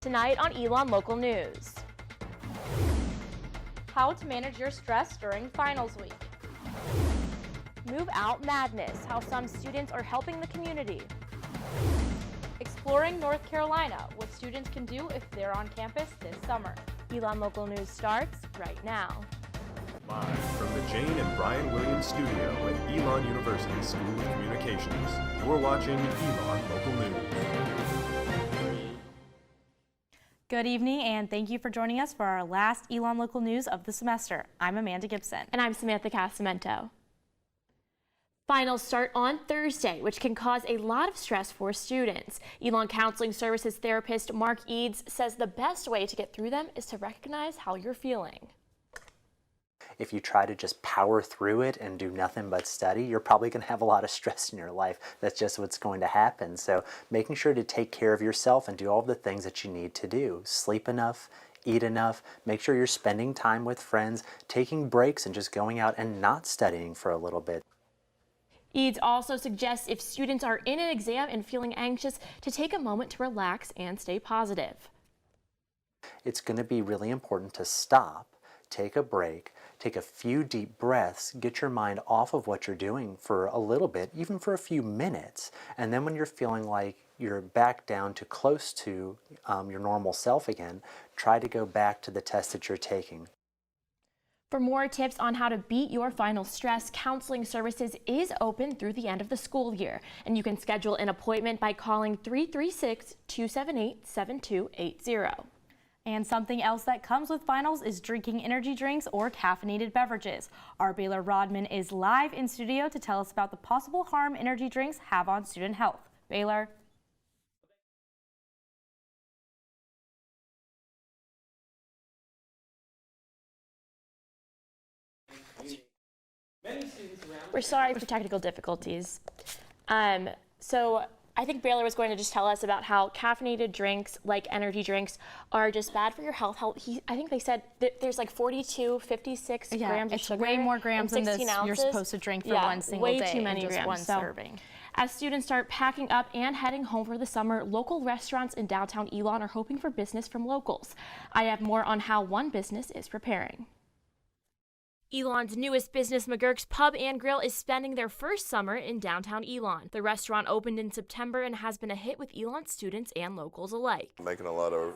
Tonight on Elon Local News. How to manage your stress during finals week. Move out madness, how some students are helping the community. Exploring North Carolina, what students can do if they're on campus this summer. Elon Local News starts right now. Live from the Jane and Brian Williams studio at Elon University School of Communications, you're watching Elon Local News. Good evening, and thank you for joining us for our last Elon Local News of the semester. I'm Amanda Gibson. And I'm Samantha Casamento. Finals start on Thursday, which can cause a lot of stress for students. Elon Counseling Services therapist Mark Eads says the best way to get through them is to recognize how you're feeling. If you try to just power through it and do nothing but study, you're probably going to have a lot of stress in your life. That's just what's going to happen. So making sure to take care of yourself and do all the things that you need to do. Sleep enough, eat enough, make sure you're spending time with friends, taking breaks and just going out and not studying for a little bit. Eads also suggests if students are in an exam and feeling anxious to take a moment to relax and stay positive. It's going to be really important to stop, take a break, take a few deep breaths, get your mind off of what you're doing for a little bit, even for a few minutes. And then when you're feeling like you're back down to close to your normal self again, try to go back to the test that you're taking. For more tips on how to beat your final stress, Counseling Services is open through the end of the school year. And you can schedule an appointment by calling 336-278-7280. And something else that comes with finals is drinking energy drinks or caffeinated beverages. Our Baylor Rodman is live in studio to tell us about the possible harm energy drinks have on student health. Baylor. We're sorry for technical difficulties. So I think Baylor was going to just tell us about how caffeinated drinks, like energy drinks, are just bad for your health. I think they said that there's like 56 grams of sugar. It's way more grams than this ounces. You're supposed to drink for one single day. Way too many just grams. one serving. As students start packing up and heading home for the summer, local restaurants in downtown Elon are hoping for business from locals. I have more on how one business is preparing. Elon's newest business, McGurk's Pub and Grill, is spending their first summer in downtown Elon. The restaurant opened in September and has been a hit with Elon students and locals alike. Making a lot of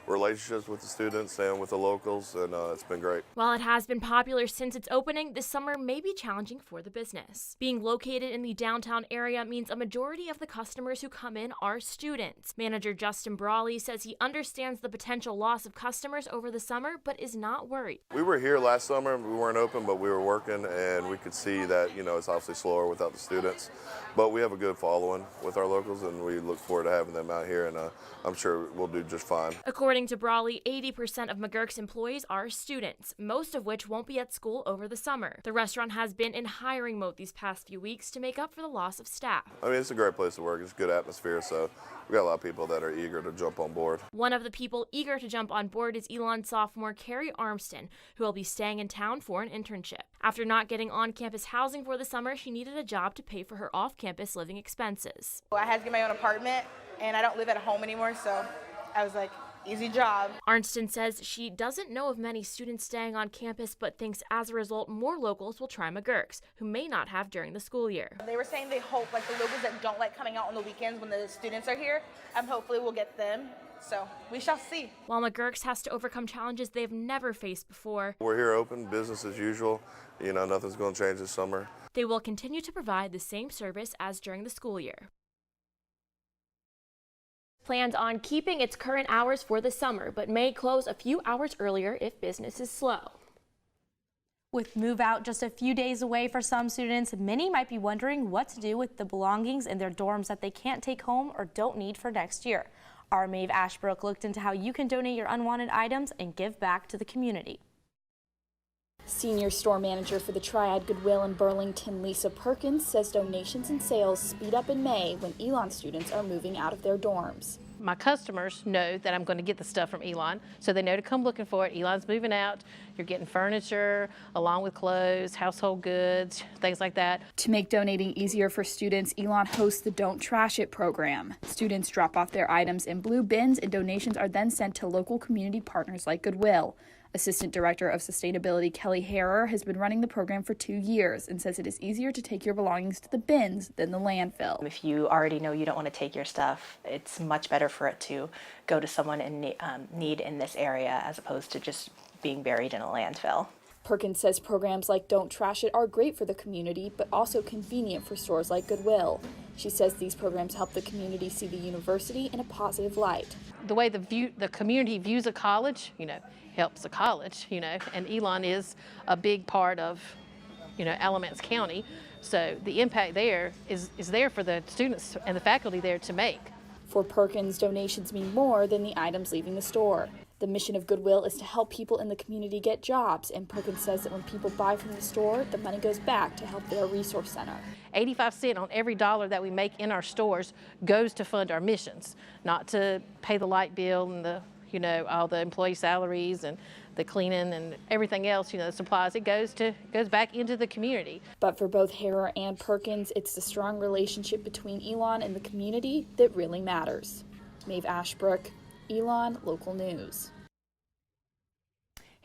relationships with the students and with the locals, and it's been great. While it has been popular since its opening, this summer may be challenging for the business. Being located in the downtown area means a majority of the customers who come in are students. Manager Justin Brawley says he understands the potential loss of customers over the summer, but is not worried. We were here last summer. We weren't open, but we were working, and we could see that, it's obviously slower without the students. But we have a good following with our locals, and we look forward to having them out here, and I'm sure we'll do just fine. According to Brawley, 80% of McGurk's employees are students, most of which won't be at school over the summer. The restaurant has been in hiring mode these past few weeks to make up for the loss of staff. I mean, it's a great place to work. It's a good atmosphere, so we got a lot of people that are eager to jump on board. One of the people eager to jump on board is Elon sophomore Carrie Armston, who will be staying in town for an internship. After not getting on-campus housing for the summer, she needed a job to pay for her off-campus living expenses. I had to get my own apartment, and I don't live at home anymore, so I was like, easy job. Arnston says she doesn't know of many students staying on campus, but thinks as a result more locals will try McGurk's, who may not have during the school year. They were saying they hope the locals that don't like coming out on the weekends when the students are here, hopefully we'll get them. So we shall see. While McGurk's has to overcome challenges they've never faced before. We're here open, business as usual. Nothing's going to change this summer. They will continue to provide the same service as during the school year. Plans on keeping its current hours for the summer, but may close a few hours earlier if business is slow. With move out just a few days away for some students, many might be wondering what to do with the belongings in their dorms that they can't take home or don't need for next year. Our Maeve Ashbrook looked into how you can donate your unwanted items and give back to the community. Senior store manager for the Triad Goodwill in Burlington, Lisa Perkins, says donations and sales speed up in May when Elon students are moving out of their dorms. my customers know that I'm going to get the stuff from Elon, so they know to come looking for it. Elon's moving out. You're getting furniture, along with clothes, household goods, things like that. To make donating easier for students, Elon hosts the Don't Trash It program. Students drop off their items in blue bins, and donations are then sent to local community partners like Goodwill. Assistant Director of Sustainability Kelly Harrer has been running the program for 2 years and says it is easier to take your belongings to the bins than the landfill. If you already know you don't want to take your stuff, it's much better for it to go to someone in need in this area as opposed to just being buried in a landfill. Perkins says programs like Don't Trash It are great for the community, but also convenient for stores like Goodwill. She says these programs help the community see the university in a positive light. The way the community views a college, helps the college, and Elon is a big part of, Alamance County. So the impact there is there for the students and the faculty there to make. For Perkins, donations mean more than the items leaving the store. The mission of Goodwill is to help people in the community get jobs, and Perkins says that when people buy from the store, the money goes back to help their resource center. 85 cents on every dollar that we make in our stores goes to fund our missions, not to pay the light bill and the all the employee salaries and the cleaning and everything else, the supplies. It goes back into the community. But for both Harrer and Perkins, it's the strong relationship between Elon and the community that really matters. Maeve Ashbrook, Elon Local News.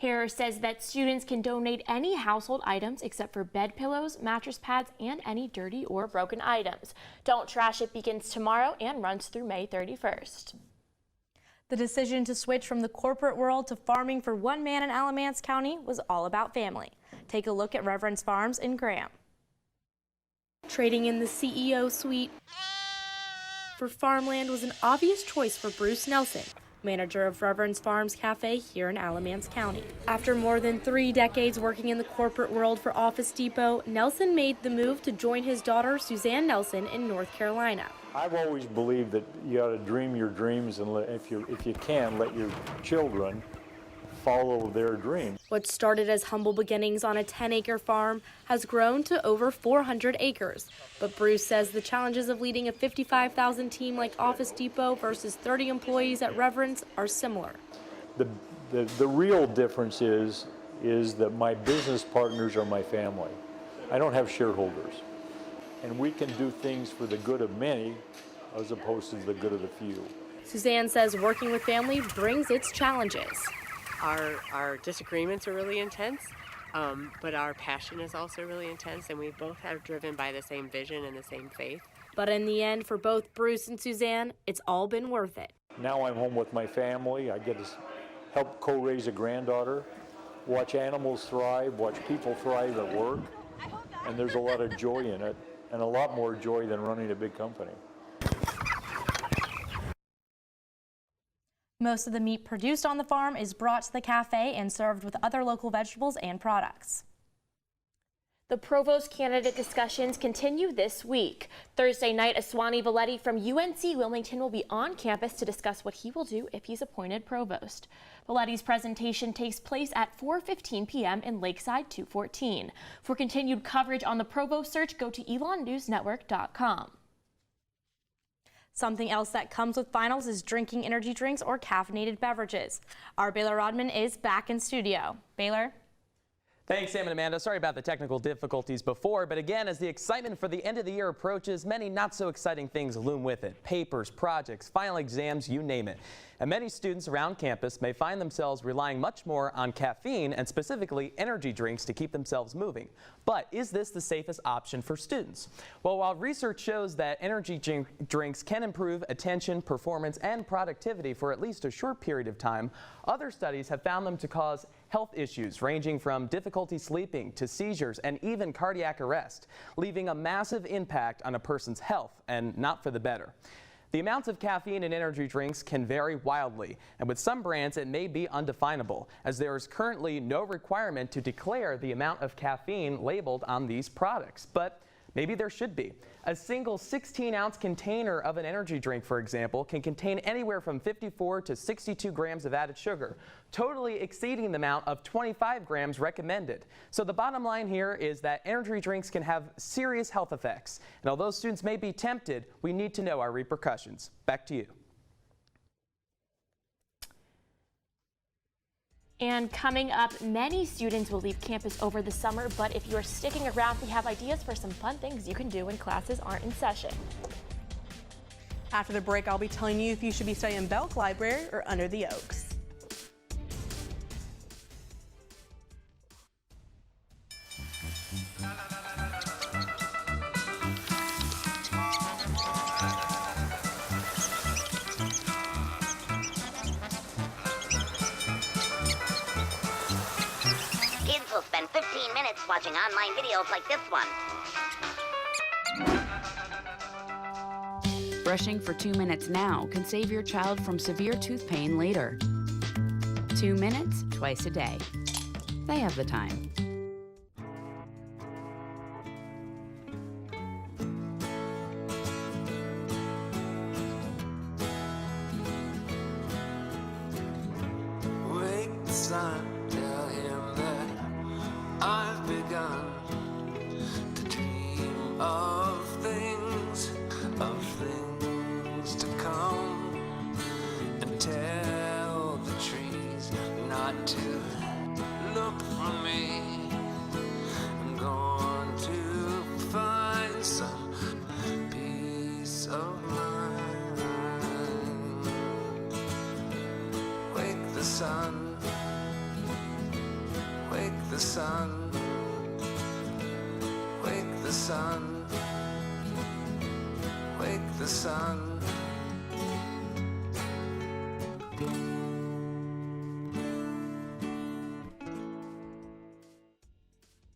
Harrer says that students can donate any household items except for bed pillows, mattress pads, and any dirty or broken items. Don't Trash It begins tomorrow and runs through May 31st. The decision to switch from the corporate world to farming for one man in Alamance County was all about family. Take a look at Reverend's Farms in Graham. Trading in the CEO suite for farmland was an obvious choice for Bruce Nelson, manager of Reverend's Farms Cafe here in Alamance County. After more than 3 decades working in the corporate world for Office Depot, Nelson made the move to join his daughter, Suzanne Nelson, in North Carolina. I've always believed that you ought to dream your dreams, and if you can, let your children follow their dreams. What started as humble beginnings on a 10-acre farm has grown to over 400 acres. But Bruce says the challenges of leading a 55,000 team like Office Depot versus 30 employees at Reverend's are similar. The real difference is that my business partners are my family. I don't have shareholders. And we can do things for the good of many as opposed to the good of the few. Suzanne says working with family brings its challenges. Our disagreements are really intense, but our passion is also really intense, and we both are driven by the same vision and the same faith. But in the end, for both Bruce and Suzanne, it's all been worth it. Now I'm home with my family. I get to help co-raise a granddaughter, watch animals thrive, watch people thrive at work, and there's a lot of joy in it, and a lot more joy than running a big company. Most of the meat produced on the farm is brought to the cafe and served with other local vegetables and products. The provost candidate discussions continue this week. Thursday night, Aswani Valetti from UNC Wilmington will be on campus to discuss what he will do if he's appointed provost. Valetti's presentation takes place at 4:15 p.m. in Lakeside 214. For continued coverage on the provost search, go to elonnewsnetwork.com. Something else that comes with finals is drinking energy drinks or caffeinated beverages. Our Baylor Rodman is back in studio. Baylor? Thanks, Sam and Amanda. Sorry about the technical difficulties before, but again, as the excitement for the end of the year approaches, many not so exciting things loom with it. Papers, projects, final exams, you name it. And many students around campus may find themselves relying much more on caffeine and specifically energy drinks to keep themselves moving. But is this the safest option for students? Well, while research shows that energy drinks can improve attention, performance, and productivity for at least a short period of time, other studies have found them to cause health issues ranging from difficulty sleeping to seizures and even cardiac arrest, leaving a massive impact on a person's health and not for the better. The amounts of caffeine in energy drinks can vary wildly, and with some brands it may be undefinable, as there is currently no requirement to declare the amount of caffeine labeled on these products. But maybe there should be. A single 16-ounce container of an energy drink, for example, can contain anywhere from 54 to 62 grams of added sugar, totally exceeding the amount of 25 grams recommended. So the bottom line here is that energy drinks can have serious health effects. And although students may be tempted, we need to know our repercussions. Back to you. And coming up, many students will leave campus over the summer, but if you're sticking around, we have ideas for some fun things you can do when classes aren't in session. After the break, I'll be telling you if you should be studying Belk Library or Under the Oaks. Kids will spend 15 minutes watching online videos like this one. Brushing for 2 minutes now can save your child from severe tooth pain later. 2 minutes twice a day. They have the time. Wake the sun, tell him that I've begun to dream of things to come, and tell the trees not to look for me. I'm going to find some peace of mind. Wake the sun, wake the sun, wake the sun, wake the sun.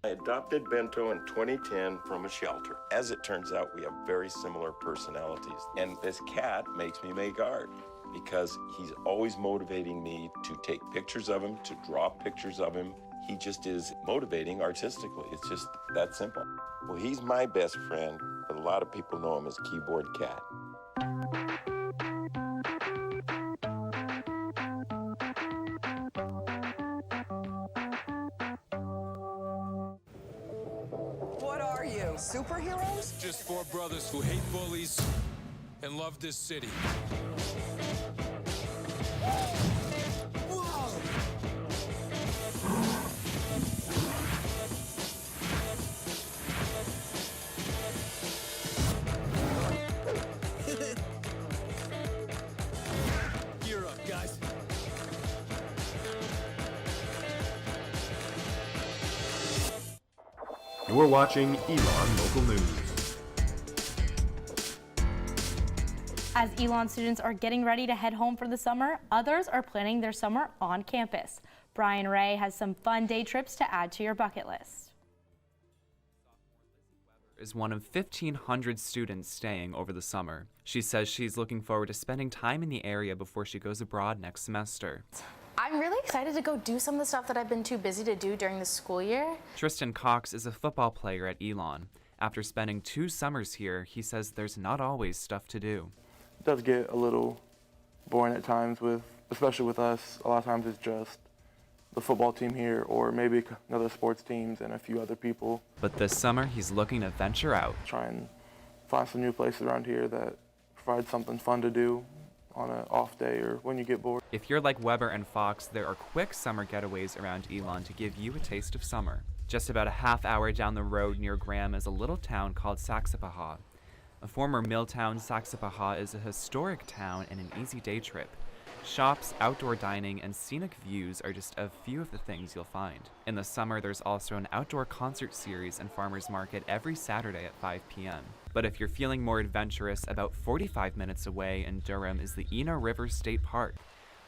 I adopted Bento in 2010 from a shelter. As it turns out, we have very similar personalities. And this cat makes me make art because he's always motivating me to take pictures of him, to draw pictures of him. He just is motivating artistically. It's just that simple. Well, he's my best friend, but a lot of people know him as Keyboard Cat. What are you, superheroes? Just four brothers who hate bullies and love this city. Gear up, guys. You're watching Elon Local News. As Elon students are getting ready to head home for the summer, others are planning their summer on campus. Brian Ray has some fun day trips to add to your bucket list. Is one of 1,500 students staying over the summer. She says she's looking forward to spending time in the area before she goes abroad next semester. I'm really excited to go do some of the stuff that I've been too busy to do during the school year. Tristan Cox is a football player at Elon. After spending 2 summers here, he says there's not always stuff to do. It does get a little boring at times, especially with us. A lot of times it's just the football team here or maybe another sports teams and a few other people. But this summer, he's looking to venture out. Try and find some new places around here that provide something fun to do on an off day or when you get bored. If you're like Weber and Fox, there are quick summer getaways around Elon to give you a taste of summer. Just about a half hour down the road near Graham is a little town called Saxapahaw. A former mill town, Saxapahaw is a historic town and an easy day trip. Shops, outdoor dining, and scenic views are just a few of the things you'll find. In the summer, there's also an outdoor concert series and farmers market every Saturday at 5 p.m. But if you're feeling more adventurous, about 45 minutes away in Durham is the Eno River State Park.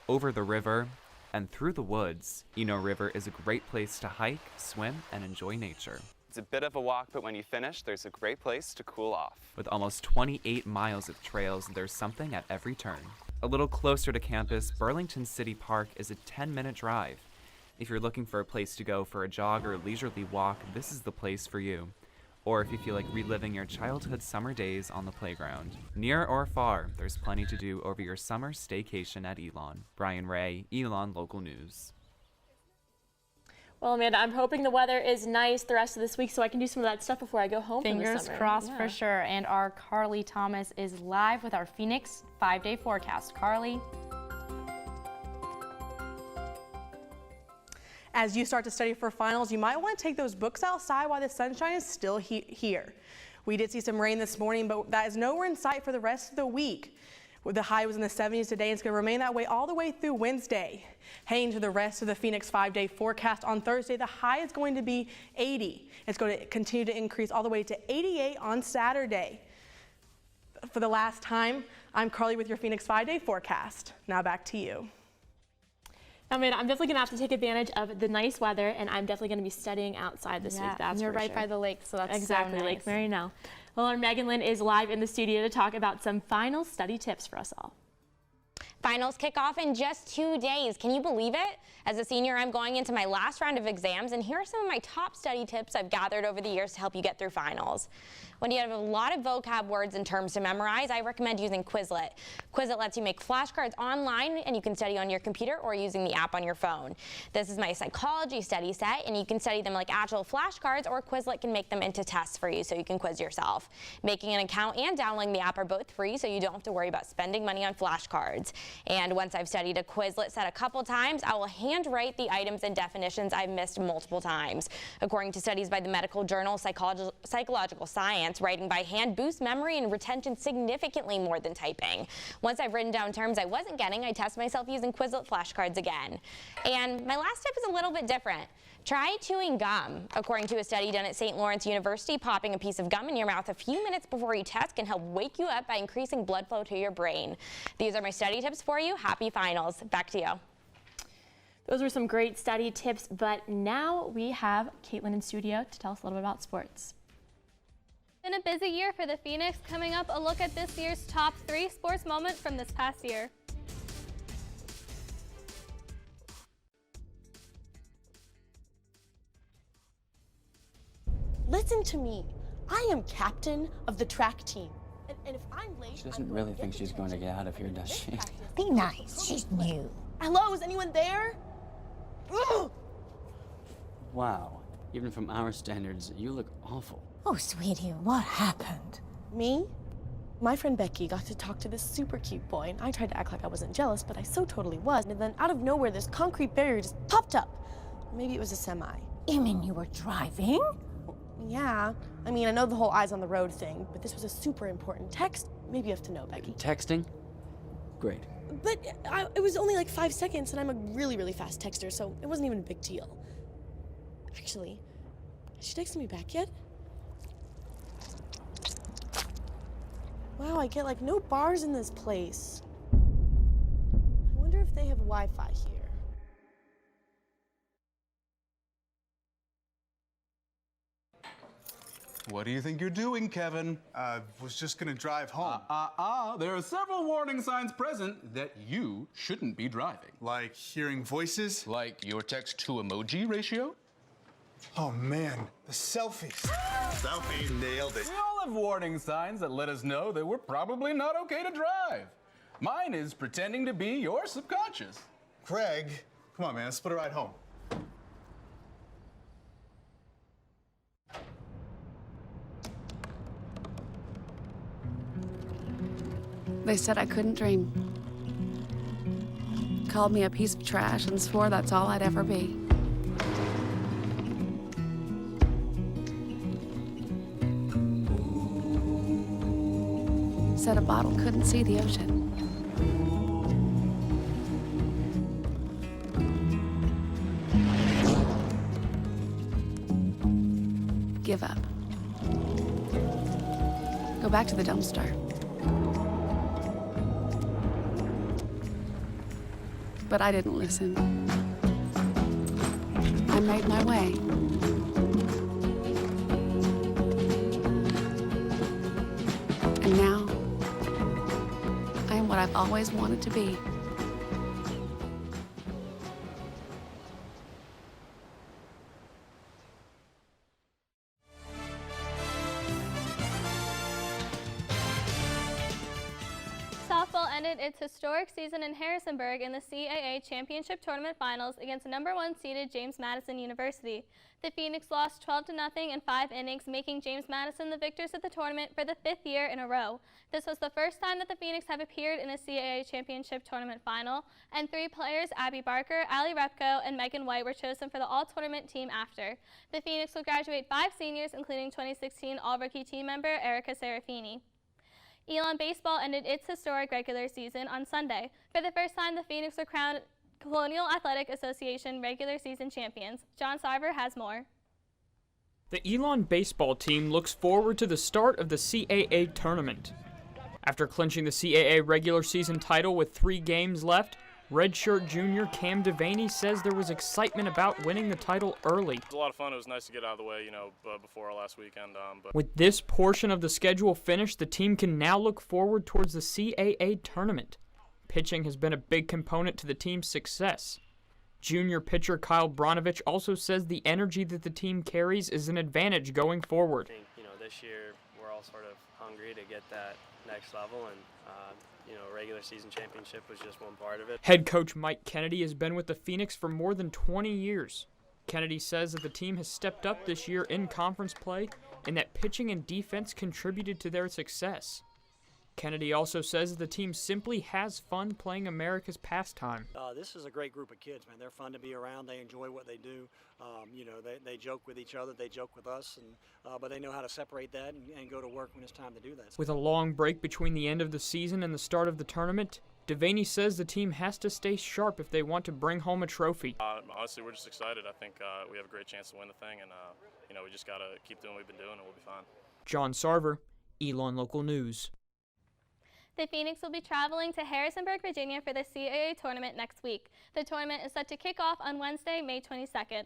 Over the river and through the woods, Eno River is a great place to hike, swim, and enjoy nature. It's a bit of a walk, but when you finish, there's a great place to cool off. With almost 28 miles of trails, there's something at every turn. A little closer to campus, Burlington City Park is a 10-minute drive. If you're looking for a place to go for a jog or a leisurely walk, this is the place for you. Or if you feel like reliving your childhood summer days on the playground. Near or far, there's plenty to do over your summer staycation at Elon. Brian Ray, Elon Local News. Well, Amanda, I'm hoping the weather is nice the rest of this week so I can do some of that stuff before I go home for the summer. Fingers crossed for sure. And our Carly Thomas is live with our Phoenix 5-day forecast. Carly. As you start to study for finals, you might want to take those books outside while the sunshine is still here. We did see some rain this morning, but that is nowhere in sight for the rest of the week. The high was in the 70s today, and it's going to remain that way all the way through Wednesday. Heading to the rest of the Phoenix 5-day forecast on Thursday, the high is going to be 80. It's going to continue to increase all the way to 88 on Saturday. For the last time, I'm Carly with your Phoenix 5-day forecast. Now back to you. I mean, I'm definitely going to have to take advantage of the nice weather, and I'm definitely going to be studying outside this week. That's you're for right sure. by the lake, so that's exactly so nice. Lake Mary now. Well, our Megan Lynn is live in the studio to talk about some final study tips for us all. Finals kick off in just 2 days. Can you believe it? As a senior, I'm going into my last round of exams, and here are some of my top study tips I've gathered over the years to help you get through finals. When you have a lot of vocab words and terms to memorize, I recommend using Quizlet. Quizlet lets you make flashcards online, and you can study on your computer or using the app on your phone. This is my psychology study set, and you can study them like actual flashcards, or Quizlet can make them into tests for you so you can quiz yourself. Making an account and downloading the app are both free, so you don't have to worry about spending money on flashcards. And once I've studied a Quizlet set a couple times, I will handwrite the items and definitions I've missed multiple times. According to studies by the medical journal Psychological Science, writing by hand boosts memory and retention significantly more than typing. Once I've written down terms I wasn't getting, I test myself using Quizlet flashcards again. And my last tip is a little bit different. Try chewing gum. According to a study done at St. Lawrence University, popping a piece of gum in your mouth a few minutes before you test can help wake you up by increasing blood flow to your brain. These are my study tips for you. Happy finals. Back to you. Those were some great study tips, but now we have Caitlin in studio to tell us a little bit about sports. Been a busy year for the Phoenix. Coming up, a look at this year's top 3 sports moments from this past year. Listen to me. I am captain of the track team. And if I'm late, She doesn't really think she's going to get out of here, does she? be nice. She's new. Hello, is anyone there? Ugh! Wow. Even from our standards, you look awful. Oh, sweetie, what happened? Me? My friend Becky got to talk to this super cute boy, and I tried to act like I wasn't jealous, but I so totally was. And then out of nowhere, this concrete barrier just popped up. Maybe it was a semi. You mean you were driving? Yeah. I mean, I know the whole eyes on the road thing, but this was a super important text. Maybe you have to know, Becky. Texting? Great. But it was only like 5 seconds, and I'm a really, really fast texter, so it wasn't even a big deal. Actually, has she texted me back yet? Wow, I get like no bars in this place. I wonder if they have Wi-Fi here. What do you think you're doing, Kevin? Was just gonna drive home. There are several warning signs present that you shouldn't be driving. Like hearing voices? Like your text-to-emoji ratio? Oh man, the selfies. Selfie, nailed it. We all have warning signs that let us know that we're probably not okay to drive. Mine is pretending to be your subconscious. Craig, come on man, let's split a ride home. They said I couldn't dream. Called me a piece of trash and swore that's all I'd ever be. Said a bottle couldn't see the ocean. Give up. Go back to the dumpster. But I didn't listen. I made my way. And now, I am what I've always wanted to be. Softball ended its historic season in Harrisonburg in the CAA Championship Tournament Finals against number 1 seeded James Madison University. The Phoenix lost 12-0 in 5 innings, making James Madison the victors of the tournament for the 5th year in a row. This was the first time that the Phoenix have appeared in a CAA Championship Tournament Final, and 3 players, Abby Barker, Allie Repko, and Megan White, were chosen for the all-tournament team after. The Phoenix will graduate 5 seniors, including 2016 All-Rookie team member Erica Serafini. Elon baseball ended its historic regular season on Sunday. For the first time, the Phoenix were crowned Colonial Athletic Association regular season champions. John Sarver has more. The Elon baseball team looks forward to the start of the CAA tournament. After clinching the CAA regular season title with 3 games left, redshirt junior Cam Devaney says there was excitement about winning the title early. It was a lot of fun. It was nice to get out of the way, before our last weekend. With this portion of the schedule finished, the team can now look forward towards the CAA tournament. Pitching has been a big component to the team's success. Junior pitcher Kyle Bronovich also says the energy that the team carries is an advantage going forward. I think, this year we're all sort of hungry to get that next level, and regular season championship was just one part of it. Head coach Mike Kennedy has been with the Phoenix for more than 20 years. Kennedy says that the team has stepped up this year in conference play and that pitching and defense contributed to their success. Kennedy also says that the team simply has fun playing America's pastime. This is a great group of kids, man. They're fun to be around. They enjoy what they do. They joke with each other. They joke with us, but they know how to separate that and go to work when it's time to do that. With a long break between the end of the season and the start of the tournament, Devaney says the team has to stay sharp if they want to bring home a trophy. Honestly, we're just excited. I think we have a great chance to win the thing, and we just got to keep doing what we've been doing, and we'll be fine. John Sarver, Elon Local News. The Phoenix will be traveling to Harrisonburg, Virginia for the CAA tournament next week. The tournament is set to kick off on Wednesday, May 22nd.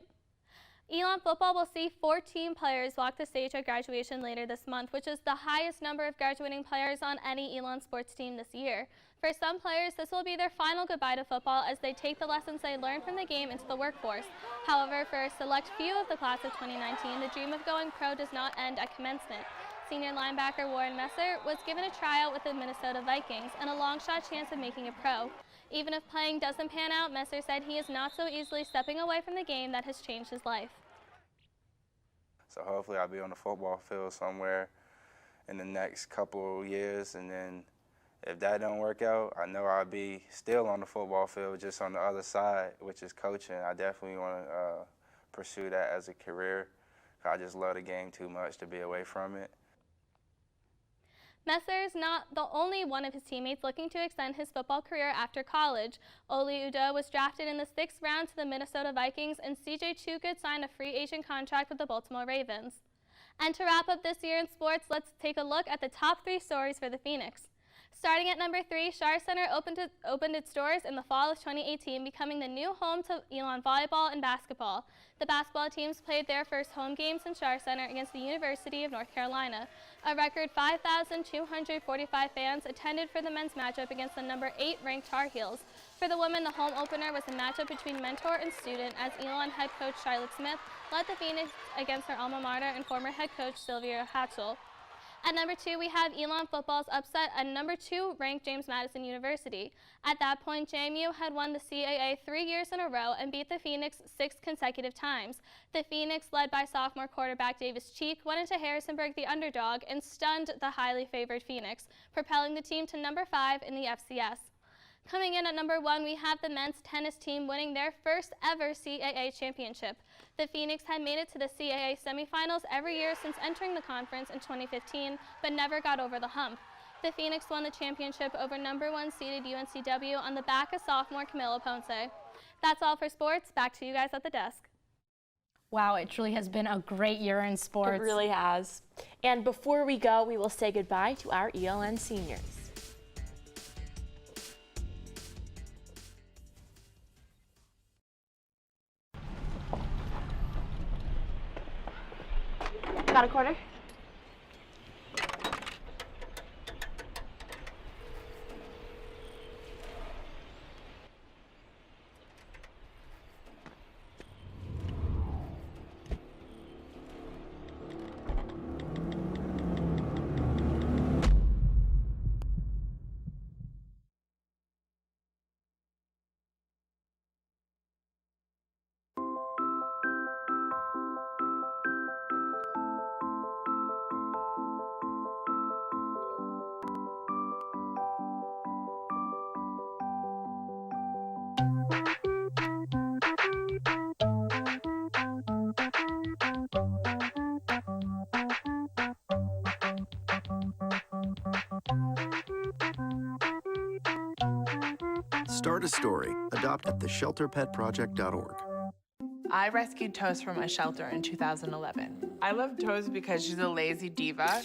Elon football will see 14 players walk the stage at graduation later this month, which is the highest number of graduating players on any Elon sports team this year. For some players, this will be their final goodbye to football as they take the lessons they learned from the game into the workforce. However, for a select few of the class of 2019, the dream of going pro does not end at commencement. Senior linebacker Warren Messer was given a tryout with the Minnesota Vikings and a long shot chance of making a pro. Even if playing doesn't pan out, Messer said he is not so easily stepping away from the game that has changed his life. So hopefully I'll be on the football field somewhere in the next couple of years, and then if that don't work out, I know I'll be still on the football field, just on the other side, which is coaching. I definitely want to pursue that as a career. I just love the game too much to be away from it. Messer is not the only one of his teammates looking to extend his football career after college. Oli Udoh was drafted in the 6th round to the Minnesota Vikings, and C.J. Chukwud signed a free agent contract with the Baltimore Ravens. And to wrap up this year in sports, let's take a look at the top 3 stories for the Phoenix. Starting at number 3, Shar Center opened its doors in the fall of 2018, becoming the new home to Elon volleyball and basketball. The basketball teams played their first home games in Shar Center against the University of North Carolina. A record 5,245 fans attended for the men's matchup against the number 8 ranked Tar Heels. For the women, the home opener was a matchup between mentor and student as Elon head coach Charlotte Smith led the Phoenix against her alma mater and former head coach Sylvia Hatchell. At number 2, we have Elon football's upset at number 2 ranked James Madison University. At that point, JMU had won the CAA 3 years in a row and beat the Phoenix 6 consecutive times. The Phoenix, led by sophomore quarterback Davis Cheek, went into Harrisonburg the underdog and stunned the highly favored Phoenix, propelling the team to number 5 in the FCS. Coming in at number 1, we have the men's tennis team winning their first ever CAA championship. The Phoenix had made it to the CAA semifinals every year since entering the conference in 2015, but never got over the hump. The Phoenix won the championship over number 1 seeded UNCW on the back of sophomore Camilo Ponce. That's all for sports. Back to you guys at the desk. Wow, it truly has been a great year in sports. It really has. And before we go, we will say goodbye to our ELN seniors. Got a quarter? Start a story. Adopt at theshelterpetproject.org. I rescued Toast from a shelter in 2011. I love Toast because she's a lazy diva.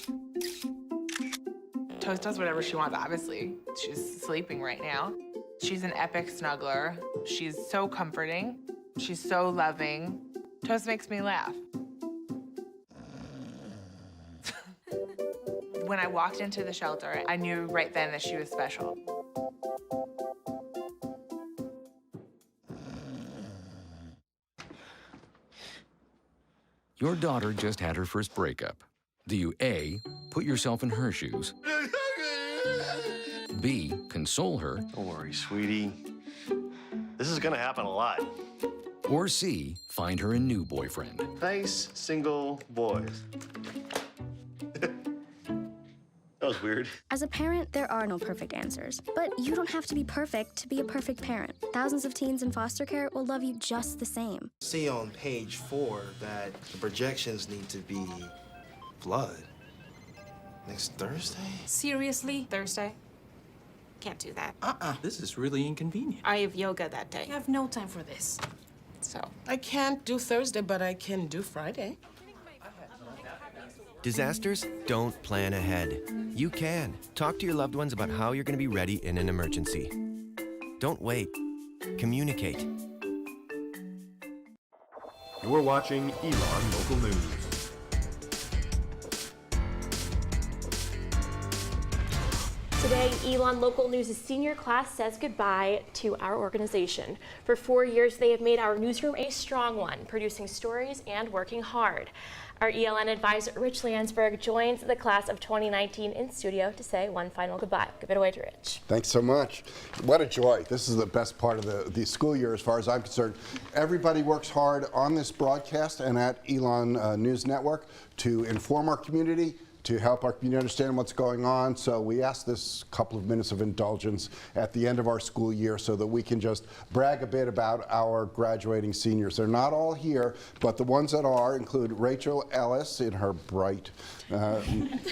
Toast does whatever she wants, obviously. She's sleeping right now. She's an epic snuggler. She's so comforting. She's so loving. Toast makes me laugh. When I walked into the shelter, I knew right then that she was special. Your daughter just had her first breakup. Do you A, put yourself in her shoes, B, console her, don't worry, sweetie. This is gonna happen a lot. or C, find her a new boyfriend? Nice, single boys. That was weird. As a parent, there are no perfect answers. But you don't have to be perfect to be a perfect parent. Thousands of teens in foster care will love you just the same. See on page 4 that the projections need to be blood. Next Thursday? Seriously? Thursday? Can't do that. This is really inconvenient. I have yoga that day. I have no time for this. So. I can't do Thursday, but I can do Friday. Disasters don't plan ahead. You can. Talk to your loved ones about how you're going to be ready in an emergency. Don't wait. Communicate. You're watching Elon Local News. Today, Elon Local News' senior class says goodbye to our organization. For 4 years, they have made our newsroom a strong one, producing stories and working hard. Our ELN advisor, Rich Landsberg, joins the class of 2019 in studio to say one final goodbye. Give it away to Rich. Thanks so much. What a joy. This is the best part of the school year as far as I'm concerned. Everybody works hard on this broadcast and at Elon News Network to inform our community, to help our community understand what's going on. So we ask this couple of minutes of indulgence at the end of our school year so that we can just brag a bit about our graduating seniors. They're not all here, but the ones that are include Rachel Ellis in her bright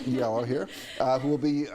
yellow here, who will be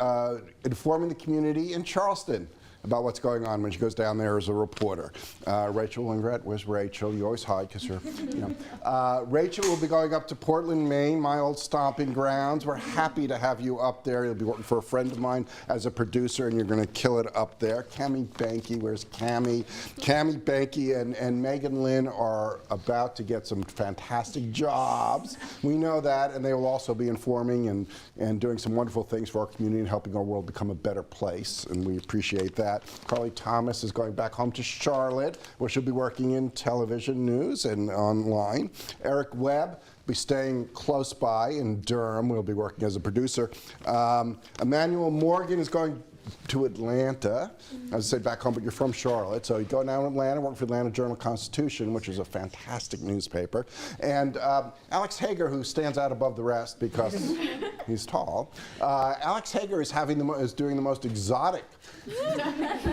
informing the community in Charleston about what's going on when she goes down there as a reporter. Rachel Lingret, where's Rachel? You always hide because you're, you know. Rachel will be going up to Portland, Maine, my old stomping grounds. We're happy to have you up there. You'll be working for a friend of mine as a producer, and you're going to kill it up there. Cami Banky, where's Cami? Cami Banky and Megan Lynn are about to get some fantastic jobs. We know that, and they will also be informing and doing some wonderful things for our community and helping our world become a better place, and we appreciate that. Carly Thomas is going back home to Charlotte, where she'll be working in television news and online. Eric Webb will be staying close by in Durham. We'll be working as a producer. Emmanuel Morgan is going to Atlanta. As I say, back home, but you're from Charlotte. So you go down to Atlanta, work for the Atlanta Journal-Constitution, which is a fantastic newspaper. And Alex Hager, who stands out above the rest because he's tall. Alex Hager is doing the most exotic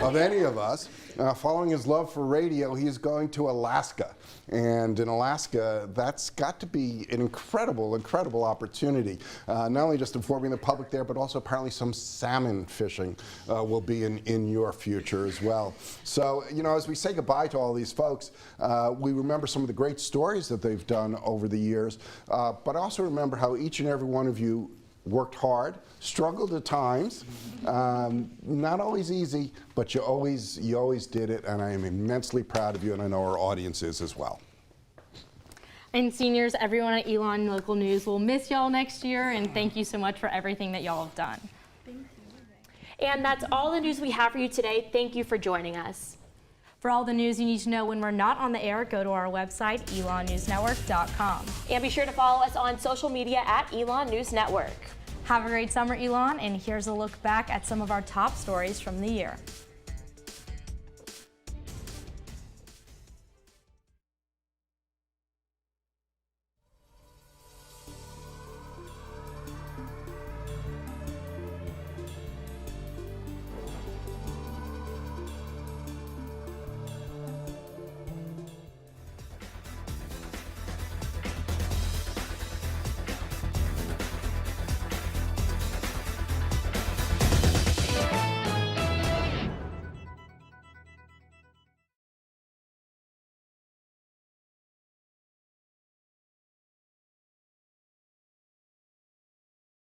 of any of us. Following his love for radio, he is going to Alaska. And in Alaska, that's got to be an incredible, incredible opportunity. Not only just informing the public there, but also apparently some salmon fishing will be in your future as well. So, you know, as we say goodbye to all these folks, we remember some of the great stories that they've done over the years, but also remember how each and every one of you worked hard, struggled at times, not always easy, but you always did it, and I am immensely proud of you, and I know our audience is as well. And seniors, everyone at Elon Local News will miss y'all next year, and thank you so much for everything that y'all have done. And that's all the news we have for you today. Thank you for joining us. For all the news you need to know when we're not on the air, go to our website, elonnewsnetwork.com. And be sure to follow us on social media at Elon News Network. Have a great summer, Elon, and here's a look back at some of our top stories from the year.